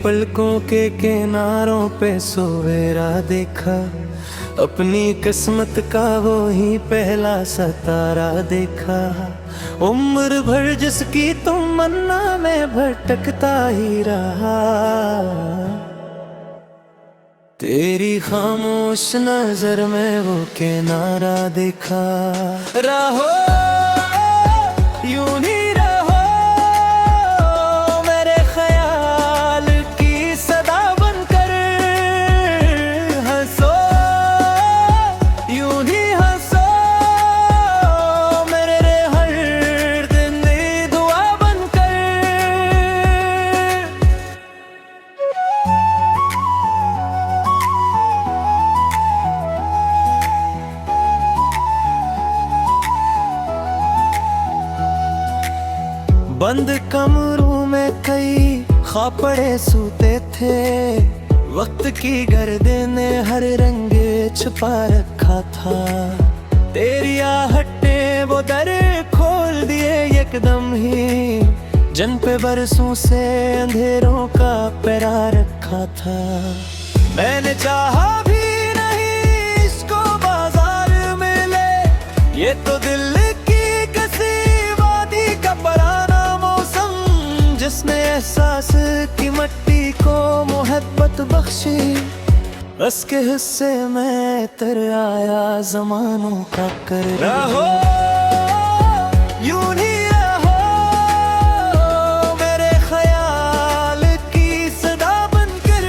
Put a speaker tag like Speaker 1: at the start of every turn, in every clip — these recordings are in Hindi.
Speaker 1: पलकों के किनारों पे सवेरा देखा, अपनी किस्मत का वो ही पहला सितारा देखा। उम्र भर जिसकी तमन्ना में भटकता ही रहा, तेरी खामोश नजर में वो किनारा देखा। रहो यूं ही रहो, मेरे ख्याल की सदा बनकर हंसो, यूं ही हंसो, मेरे हर दिन दुआ बनकर। बंद कमरों में कई खापड़े सूते थे, वक्त की गर्दे ने हर रंग छुपा रखा था। तेरी आहटे वो दर खोल दिए एकदम ही, जिन पे बरसों से अंधेरों का पहरा रखा था। मैंने चाहा भी नहीं इसको बाजार में ले, ये तो दिल की कसी वादी का पराना मौसम, जिसने एहसास की मिट्टी को मोहब्बत बख्शी। बस के हिस्से में तर आया जमानों का कर। रहो यूं ही रहो, मेरे ख्याल की सदा बनकर।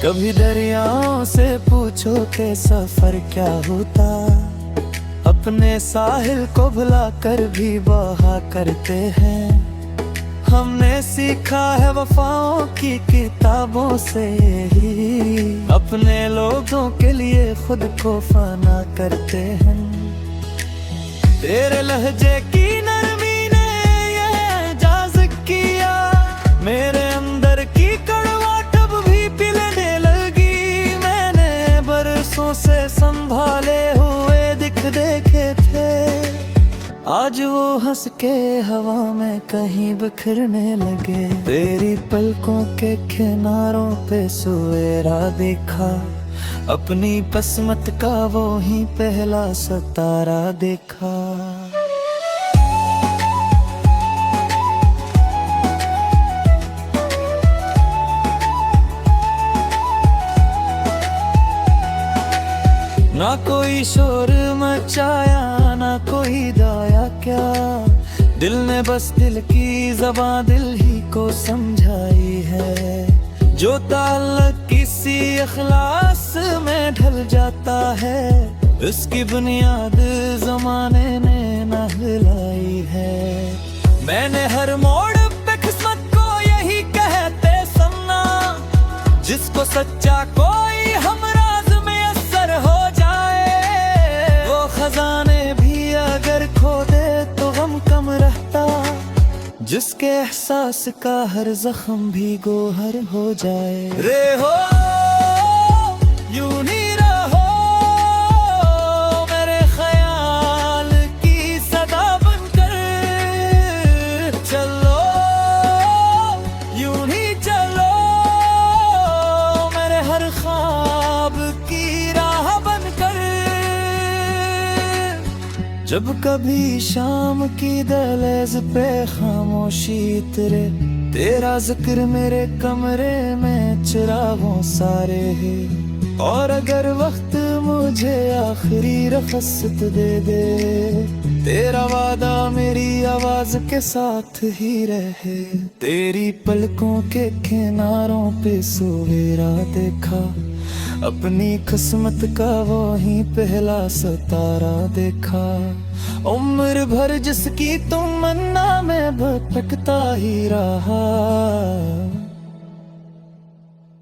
Speaker 1: कभी दरियाओं से पूछो कि सफर क्या होता, अपने साहिल को भुला कर भी बहा करते हैं। हमने सीखा है वफाओं की किताबों से ही, अपने लोगों के लिए खुद को फाना करते हैं। तेरे लहजे की नरमी ने ये एजाज किया, मेरे अंदर की कड़वाहट अब भी पिलने लगी। मैंने बरसों से संभाले हुए दिख देखे थे, आज वो हंस के हवा में कहीं बिखरने लगे। तेरी पलकों के किनारों पे सवेरा देखा, अपनी किस्मत का वो ही पहला सितारा देखा। ना कोई शोर मचाया, ना कोई दाया क्या, दिल ने बस दिल की ज़बान दिल ही को समझाई है। जो ताल्लुक किसी इखलास में ढल जाता है, उसकी बुनियाद ज़माने ने न हिलाई है। मैंने हर मोड़ पे किस्मत को यही कहते सुना, जिसको सच्चा कोई हमराज में असर हो जाए, वो खजाने भी अगर खो दे तो गम कम रहता, जिसके एहसास का हर जख्म भी गोहर हो जाए। रे हो यूं ही रहो, मेरे ख्याल की सदा बनकर चलो, यूं ही चलो, मेरे हर ख्वाब की राह बनकर। जब कभी शाम की दहलीज पे खामोशी उतरे, तेरा जिक्र मेरे कमरे में चिरागों सारे है। और अगर वक्त मुझे आखिरी रफ़्त दे दे, तेरा वादा मेरी आवाज के साथ ही रहे। तेरी पलकों के किनारों पे सवेरा देखा, अपनी किस्मत का वो ही पहला सितारा देखा। उम्र भर जिसकी तमन्ना में भटकता ही रहा,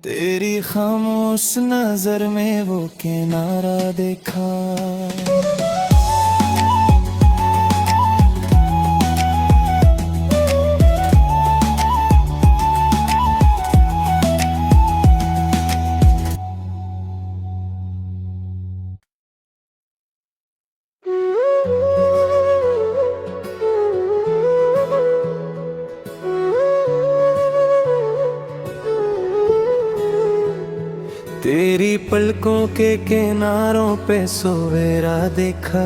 Speaker 1: तेरी खामोश नजर में वो किनारा देखा। पलकों के किनारों पे सवेरा देखा,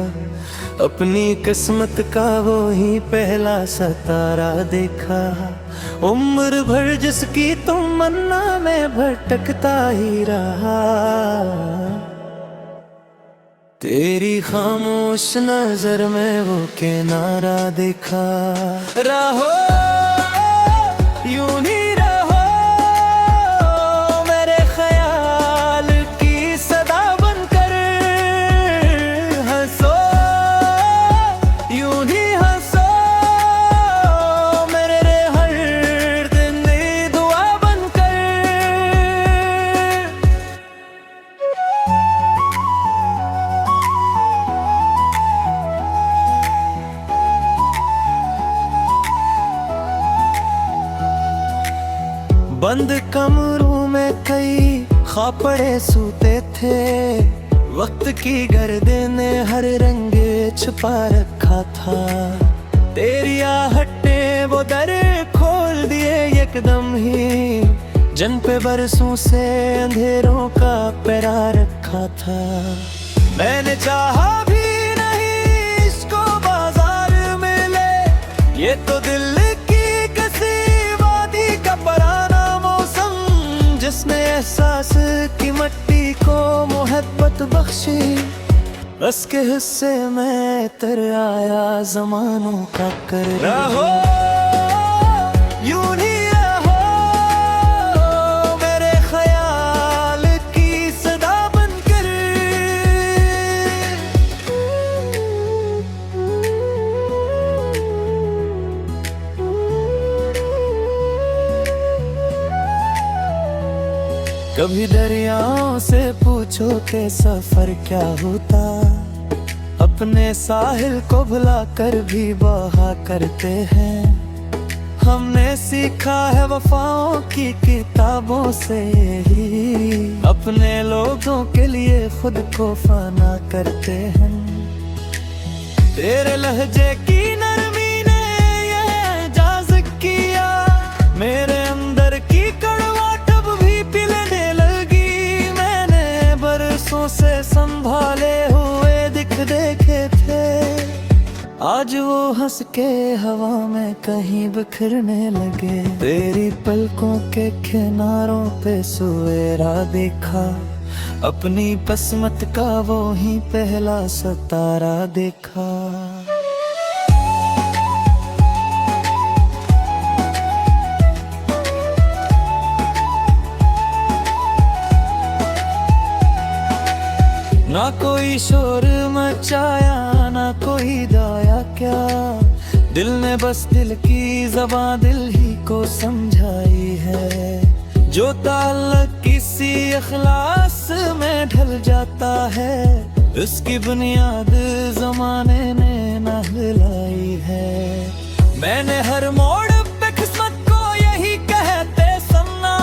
Speaker 1: अपनी किस्मत का वो ही पहला सितारा देखा। उम्र भर जिसकी तमन्ना में भटकता ही रहा, तेरी खामोश नजर में वो किनारा देखा। रहो यूं ही रहो मेरे ख्याल की सदा बनकर, हंसो यूं ही हंसो मेरे हर दिन दुआ बनकर। बंद कमरों में कई ख्वाब पड़े सूते थे, वक्त की गर्दे ने हर रंग छुपा रखा था। तेरी आहटे वो दर खोल दिए एकदम ही, जन पे बरसों से अंधेरों का पहरा रखा था। मैंने चाहा भी नहीं इसको बाजार में ले, ये तो दिल की कसी वादी का पराना मौसम, जिसने एहसास की मिट्टी को मोहब्बत बख्शी। बस के हिस्से में तर आया जमानों का कर। रहो यूं ही रहो मेरे ख्याल की सदा बनकर। कभी दरियाओं से पूछो के सफर क्या होता, अपने साहिल को भुला कर भी बहा करते हैं। हमने सीखा है वफाओं की किताबों से ही, अपने लोगों के लिए खुद को फना करते हैं। तेरे लहजे की नरमी ने ये एजाज किया, मेरे अंदर की कड़वाहट अब भी पिलने लगी। मैंने बरसों से संभाले हुए दिख देखे थे, आज वो हंस के हवा में कहीं बिखरने लगे। तेरी पलकों के किनारों पे सवेरा देखा, अपनी किस्मत का वो ही पहला सितारा देखा। ना कोई शोर मचाया ना कोई दाया क्या, दिल ने बस दिल की ज़बां दिल ही को समझाई है। जो ताल्लुक किसी इखलास में ढल जाता है, उसकी बुनियाद ज़माने ने न हिलाई है। मैंने हर मोड़ पे किस्मत को यही कहते सुना,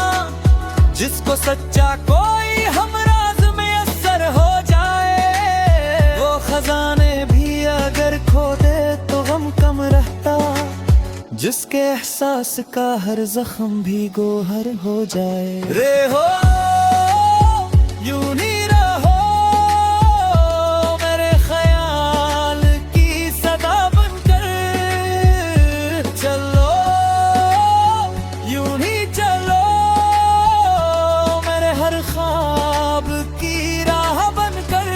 Speaker 1: जिसको सच्चा कोई हमराज में असर हो जाए। वो खजाने भी अगर खो दे तो गम कम रहता, जिसके एहसास का हर जख्म भी गोहर हो जाए। रे हो यूं ही रहो मेरे ख्याल की सदा बनकर, चलो यूं ही चलो मेरे हर ख्वाब की राह बनकर।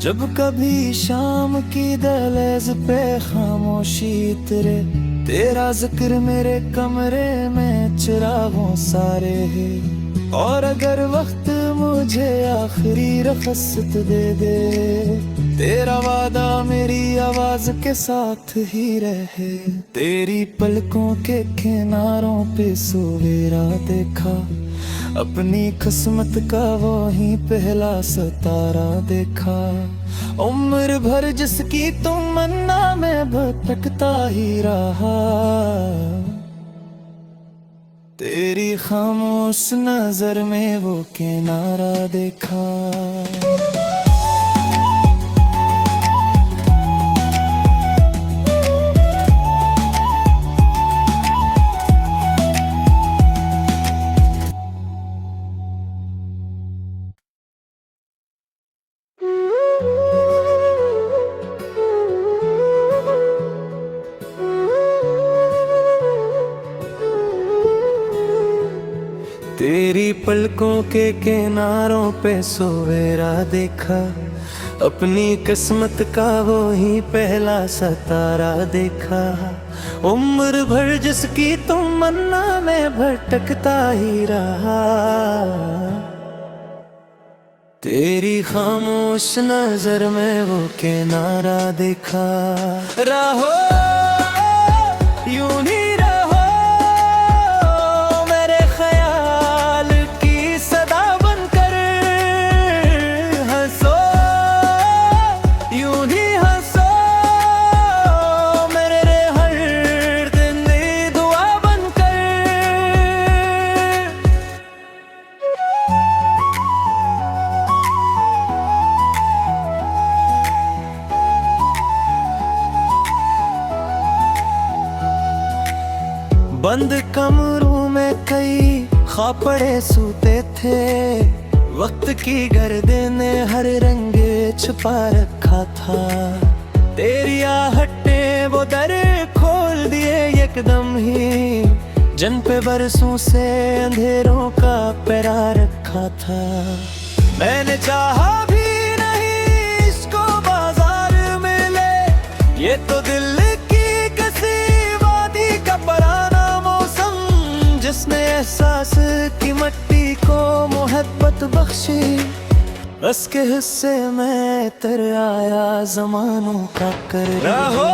Speaker 1: जब कभी शाम की दहलीज पे खामोशी उतरे, तेरा जिक्र मेरे कमरे में चिरागों सारे है। और अगर वक्त मुझे आखिरी रखसत दे दे, तेरा वादा मेरी आवाज के साथ ही रहे। तेरी पलकों के किनारों पे सवेरा देखा, अपनी किस्मत का वो ही पहला सितारा देखा। उम्र भर जिसकी तमन्ना में भटकता ही रहा, तेरी खामोश नजर में वो किनारा देखा। तेरी पलकों के किनारों पे सवेरा देखा, अपनी किस्मत का वो ही पहला सितारा देखा। उम्र भर जिसकी तमन्ना में भटकता ही रहा, तेरी खामोश नजर में वो किनारा देखा। रहो यूं ही रहो, मेरे ख्याल की सदा बनकर हंसो, यूं ही हंसो, मेरे हर दिन की दुआ बनकर। बंद कमरों में कई ख्वाब पड़े सूते थे, वक्त की गर्दे ने हर रंग छुपा रखा था। तेरी आहटे वो दर खोल दिए एकदम ही, जिन पे बरसों से अंधेरों का पहरा रखा था। मैंने चाहा भी नहीं इसको बाजार में ले, ये तो दिल की कसी वादी का पुराना मौसम, जिसने एहसास की मिट्टी को मोहब्बत बख्शी। बस के हिस्से में तर आया जमानों का कर। रहो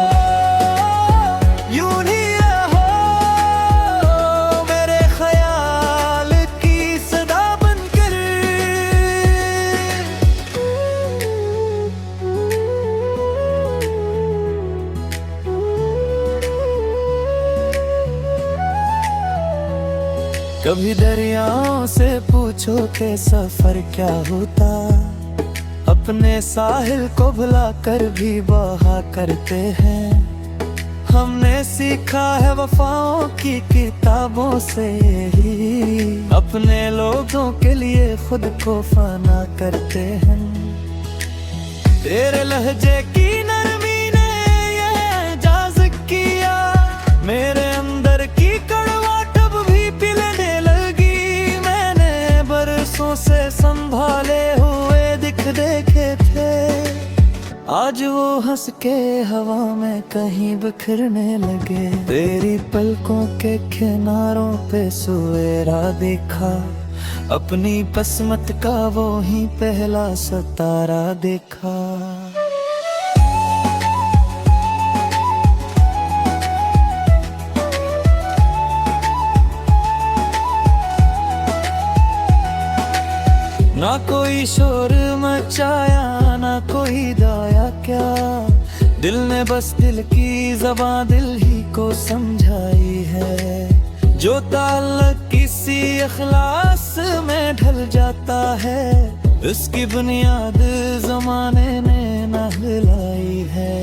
Speaker 1: यूं ही रहो, मेरे ख्याल की सदा बनकर। कभी दरियाओं से पूछो कि सफर क्या होता, अपने साहिल को भुला कर भी बहा करते हैं। हमने सीखा है वफाओं की किताबों से ही, अपने लोगों के लिए खुद को फाना करते हैं। तेरे लहजे की नरमी ने ये एजाज किया, मेरे अंदर की कड़वाहट अब भी पिलने लगी। मैंने बरसों से संभाले हुए दिख देखे थे, आज वो हंस के हवा में कहीं बिखरने लगे। तेरी पलकों के किनारों पे सवेरा देखा, अपनी किस्मत का वो ही पहला सितारा देखा। ना कोई शोर मचाया, ना कोई दाया क्या, दिल ने बस दिल की ज़बां दिल ही को समझाई है। जो ताल्लुक किसी इखलास में ढल जाता है, उसकी बुनियाद ज़माने ने न हिलाई है।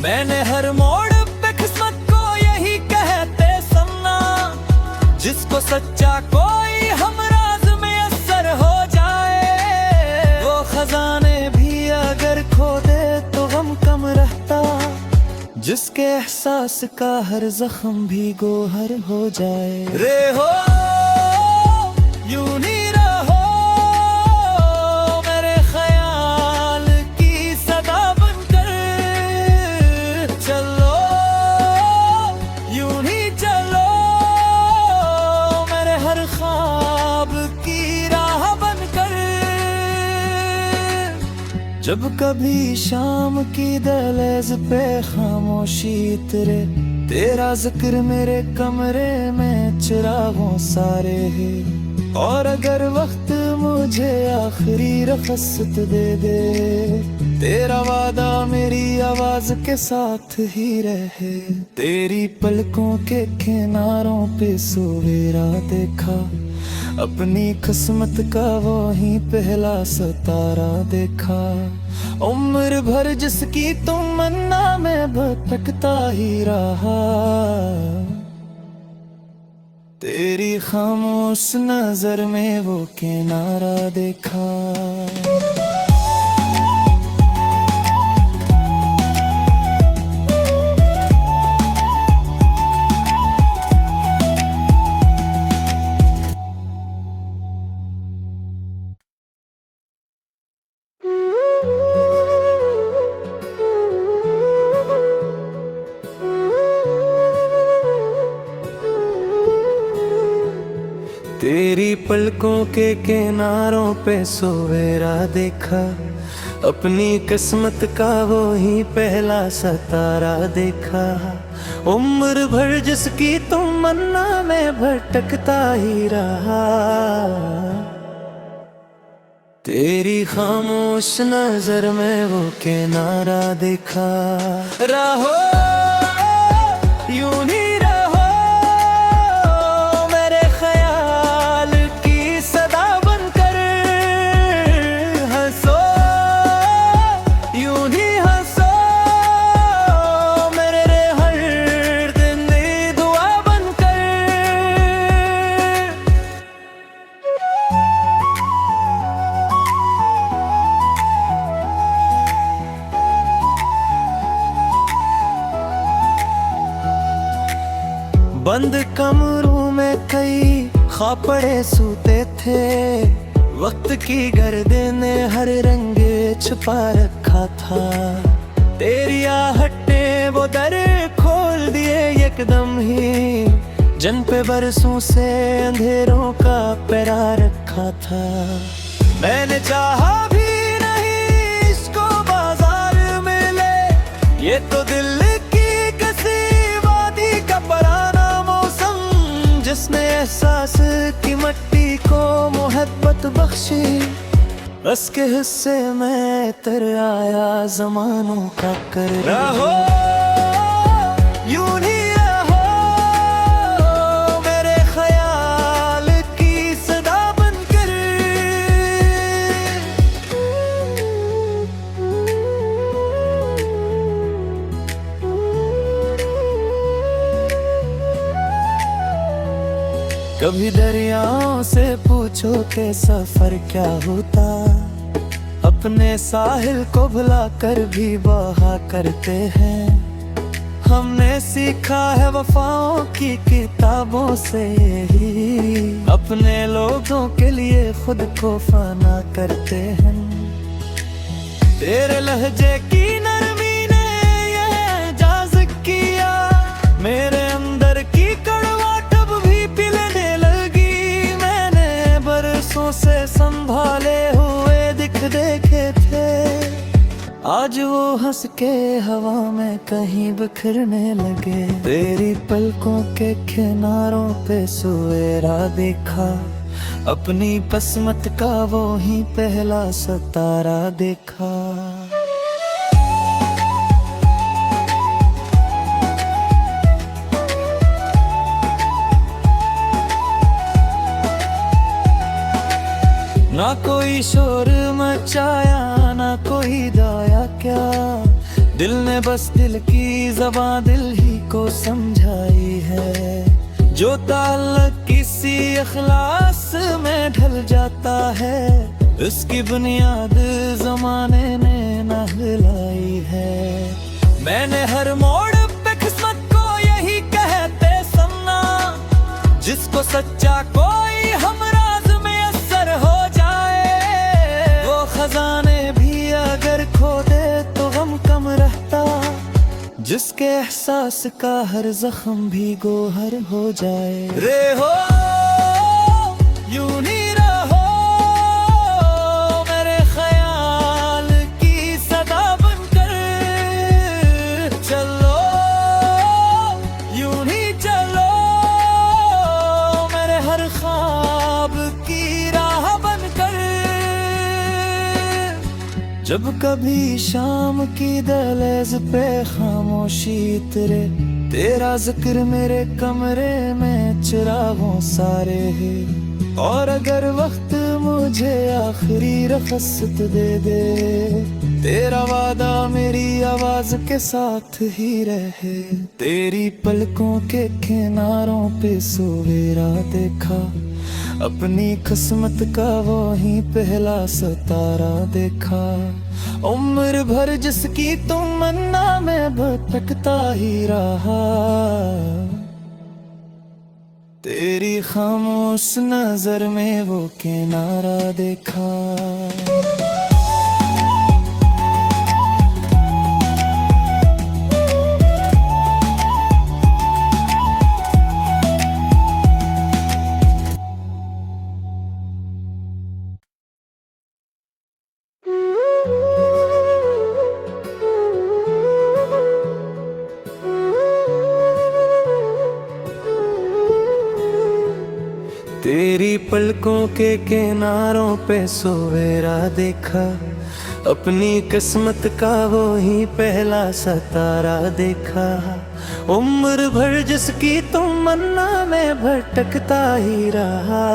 Speaker 1: मैंने हर मोड़ पे किस्मत को यही कहते सुना, जिसको सच्चा कोई हमराज में असर हो जाए, वो खजाने भी अगर खो दे तो गम कम रहता, जिसके एहसास का हर जख्म भी गोहर हो जाए। रे हो यूं ही रहो, मेरे ख्याल की सदा बनकर चलो, यूं ही चलो, मेरे हर ख्वाब की राह बनकर। जब कभी शाम की दहलीज पे खामोशी उतरे, तेरा जिक्र मेरे कमरे में चिरागों सारे है। और अगर वक्त मुझे आखिरी रखसत दे दे, तेरा वादा मेरी आवाज के साथ ही रहे। तेरी पलकों के किनारों पे सवेरा देखा, अपनी किस्मत का वो ही पहला सितारा देखा। उम्र भर जिसकी तमन्ना में भटकता ही रहा, तेरी खामोश नजर में वो किनारा देखा। तेरी पलकों के किनारों पे सवेरा देखा, अपनी किस्मत का वो ही पहला सितारा देखा। उम्र भर जिसकी तमन्ना में भटकता ही रहा, तेरी खामोश नजर में वो किनारा देखा। रहो यूं ही रहो, मेरे ख्याल की सदा बनकर हंसो, यूं ही हंसो, मेरे हर दिन दुआ बनकर। बंद कमरों में कई ख्वाब पड़े सूते थे, वक्त की गर्दे ने हर रंग छुपा रखा था। तेरी आहटे वो दर खोल दिए एकदम ही, जिन पे बरसों से अंधेरों का पहरा रखा था। मैंने चाहा भी नहीं इसको बाजार में ले, ये तो दिल की किसी वादी का पराना मौसम, जिसने एहसास की मिट्टी को मोहब्बत बख्शी। बस के हिस्से में तर आया जमानों का कर। रहो यूं ही रहो, मेरे ख्याल की सदा बनकर। कभी दरियाओं से पूछो कि सफर क्या होता, अपने साहिल को भुला कर भी बहा करते हैं। हमने सीखा है वफाओं की किताबों से ही, अपने लोगों के लिए खुद को फना करते हैं। तेरे लहजे की नरमी ने ये एजाज किया, मेरे अंदर की कड़वाहट अब भी पिलने लगी। मैंने बरसों से संभाले हुए दिख देखे थे, आज वो हंस के हवा में कहीं बिखरने लगे। तेरी पलकों के किनारों पे सवेरा देखा, अपनी किस्मत का वो ही पहला सितारा देखा। ना कोई शोर मचाया, ना कोई दाया क्या, दिल ने बस दिल की ज़बान दिल ही को समझाई है। जो ताल्लुक किसी इखलास में ढल जाता है, उसकी बुनियाद ज़माने ने न हिलाई है। मैंने हर मोड़ पे किस्मत को यही कहते सुना, जिसको सच्चा कोई हमराज में असर हो जाए, वो खजाने भी अगर खो दे तो गम कम रहता, जिसके एहसास का हर जख्म भी गोहर हो जाए। रे हो यूं ही रहो, मेरे ख्याल की सदा बनकर चलो, यूं ही चलो, मेरे हर ख्वाब की राह बनकर। जब कभी शाम की दहलीज पे खामोशी उतरे, तेरा जिक्र मेरे कमरे में चिरागों सारे है। और अगर वक्त मुझे आखिरी रफ़्त दे दे, तेरा वादा मेरी आवाज के साथ ही रहे। तेरी पलकों के किनारों पे सवेरा देखा, अपनी किस्मत का वो ही पहला सितारा देखा। उम्र भर जिसकी तमन्ना में भटकता ही रहा, तेरी खामोश नजर में वो किनारा देखा। पलकों के किनारों पे सवेरा देखा, अपनी किस्मत का वो ही पहला सितारा देखा। उम्र भर जिसकी तमन्ना में भटकता ही रहा,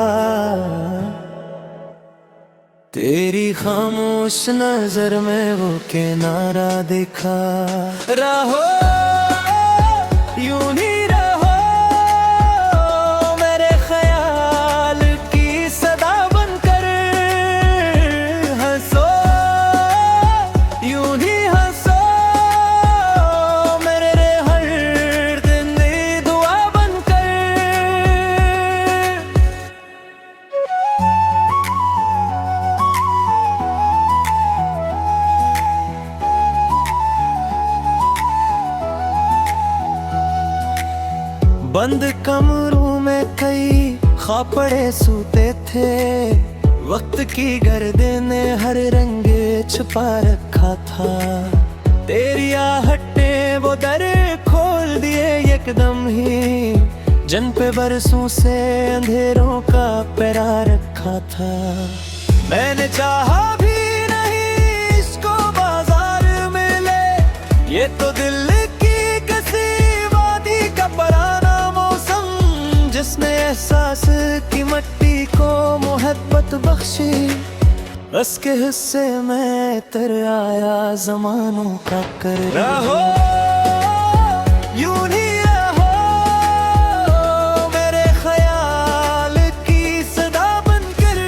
Speaker 1: तेरी खामोश नजर में वो किनारा देखा। रहो यूं ही रहो मेरे ख्याल की सदा बनकर, हंसो यूं ही हंसो मेरे हर दिन दुआ बनकर। बंद कमरों में कई ख्वाब पड़े सूते थे, वक्त की गर्दे ने हर रंग छुपा रखा था। तेरी आहटे वो दर खोल दिए एकदम ही, जिन पे बरसों से अंधेरों का पहरा रखा था। मैंने चाहा भी नहीं इसको बाजार में ले, ये तो दिल की कसी वादी का पराना मौसम, जिसने एहसास की मिट्टी को मोहब्बत बख्शी। बस के हिस्से में तर आया जमानों का कर। रहो यूं ही रहो मेरे ख्याल की सदा बनकर।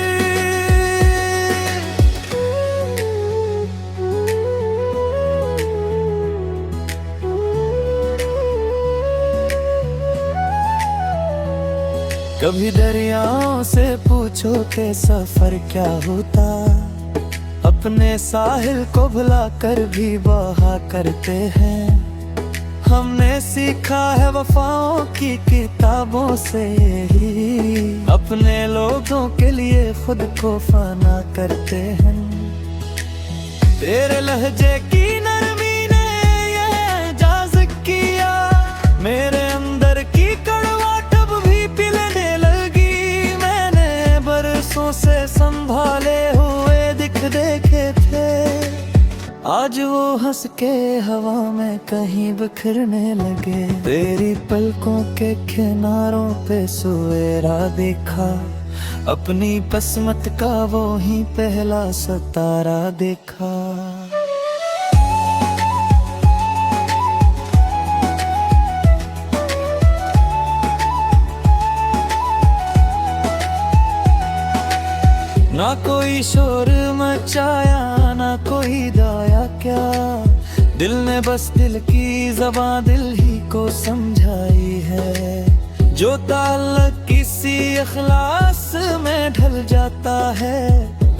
Speaker 1: कभी दरियाओं से पूछो कि सफर क्या होता, अपने साहिल को भुला कर भी बहा करते हैं। हमने सीखा है वफाओं की किताबों से ही, अपने लोगों के लिए खुद को फाना करते हैं। तेरे लहजे की नरमी ने ये एजाज किया, मेरे अंदर की कड़वाहट अब भी पिलने लगी। मैंने बरसों से संभाले हुए दिख देखे थे, आज वो हंस के हवा में कहीं बिखरने लगे। तेरी पलकों के किनारों पे सवेरा देखा, अपनी किस्मत का वो ही पहला सितारा देखा। ना कोई शोर मचाया ना कोई दाया क्या, दिल ने बस दिल की ज़बान दिल ही को समझाई है। जो ताल्लुक किसी इखलास में ढल जाता है,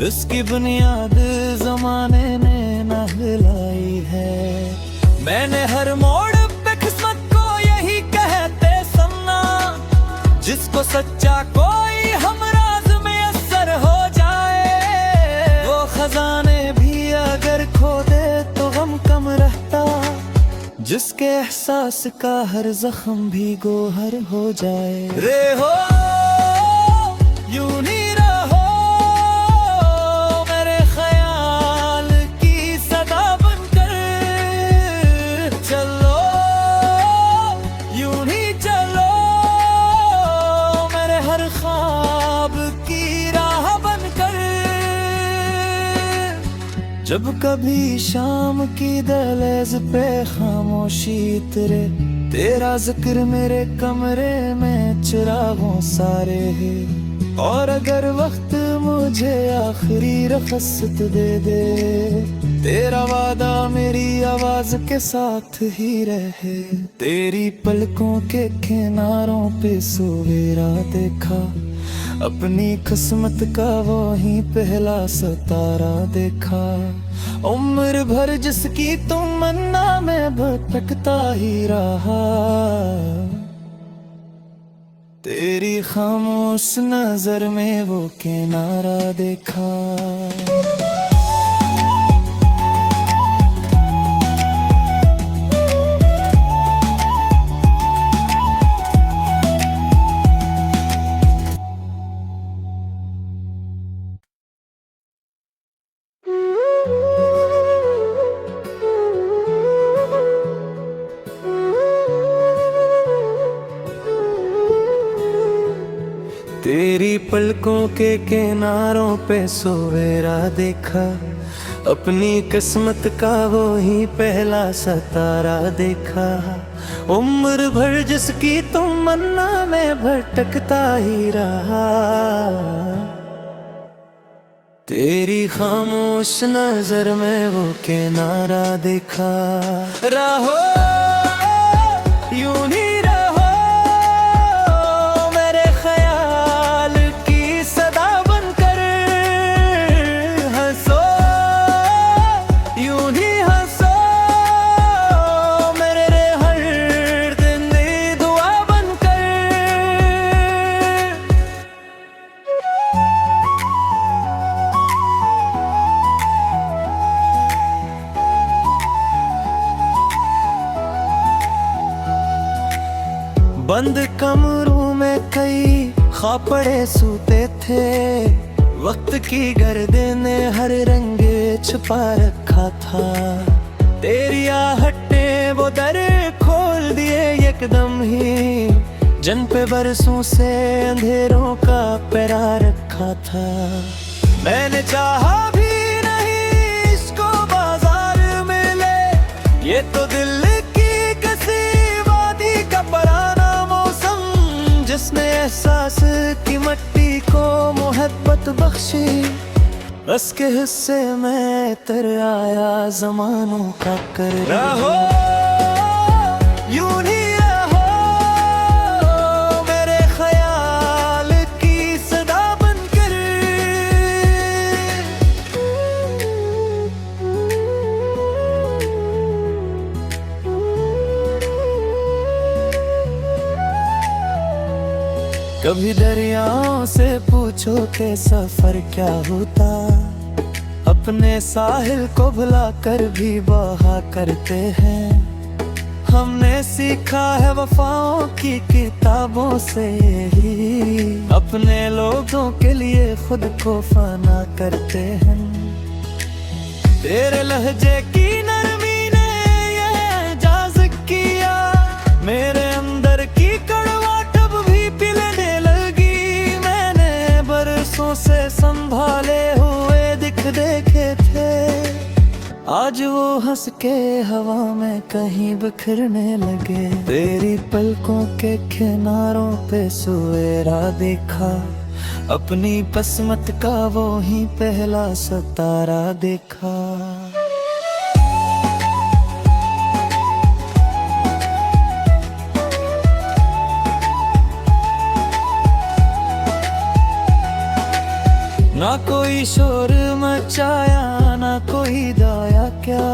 Speaker 1: उसकी बुनियाद ज़माने ने न हिलाई है। मैंने हर मोड़ पे किस्मत को यही कहते सुना, जिसको सच्चा कोई हमराज में असर हो जाए। वो खजाने भी अगर खो दे तो गम कम रहता, जिसके एहसास का हर जख्म भी गोहर हो जाए। रे हो यूं ही रहो मेरे ख्याल की सदा बनकर। चलो यूं ही चलो मेरे हर ख्वाब की राह बनकर। जब कभी शाम की दहलीज पे खामोशी उतरे, तेरा जिक्र मेरे कमरे में चिरागों सारे है। और अगर वक्त मुझे आखिरी रखसत दे दे, तेरा वादा मेरी आवाज के साथ ही रहे। तेरी पलकों के किनारों पे सवेरा देखा, अपनी किस्मत का वो ही पहला सितारा देखा। उम्र भर जिसकी तमन्ना में भटकता ही रहा, तेरी खामोश नजर में वो किनारा देखा। पलकों के किनारों पे सवेरा देखा, अपनी किस्मत का वो ही पहला सितारा देखा। उम्र भर जिसकी तमन्ना में भटकता ही रहा, तेरी खामोश नजर में वो किनारा देखा। रहो यूं ही रहो मेरे ख्याल की सदा बनकर, हंसो यूं ही हंसो मेरे हर दिन दुआ बनकर। बंद कमरों में कई ख्वाब पड़े सूते थे, वक्त की गर्दे ने हर रंग छुपा रखा था। तेरी आहटे वो दर खोल दिए एकदम ही, जन पे बरसों से अंधेरों का पहरा रखा था। मैंने चाहा भी नहीं इसको बाजार में ले, ये तो दिल की कसी वादी का पराना मौसम, जिसने एहसास की मिट्टी को मोहब्बत बख्शी। बस के हिस्से में तर आया जमानों का कर। रहो यूं ही रहो मेरे ख्याल की सदा बनकर। कभी दरियाओं से पूछो कि सफर क्या होता, अपने साहिल को भुला कर भी बहा करते हैं। हमने सीखा है वफाओं की किताबों से ही, अपने लोगों के लिए खुद को फना करते हैं। तेरे लहजे की नरमी ने ये एजाज किया, मेरे अंदर की कड़वाहट अब भी पिलने लगी। मैंने बरसों से संभाले हुए दिख देखे थे, आज वो हंस के हवा में कहीं बिखरने लगे। तेरी पलकों के किनारों पे सवेरा देखा, अपनी किस्मत का वो ही पहला सितारा देखा। ना कोई शोर मचाया ना कोई दाया क्या,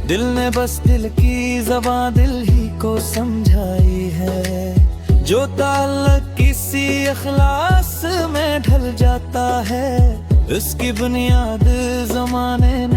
Speaker 1: दिल ने बस दिल की ज़बान दिल ही को समझाई है। जो ताल्लुक किसी इखलास में ढल जाता है, उसकी बुनियाद ज़माने ने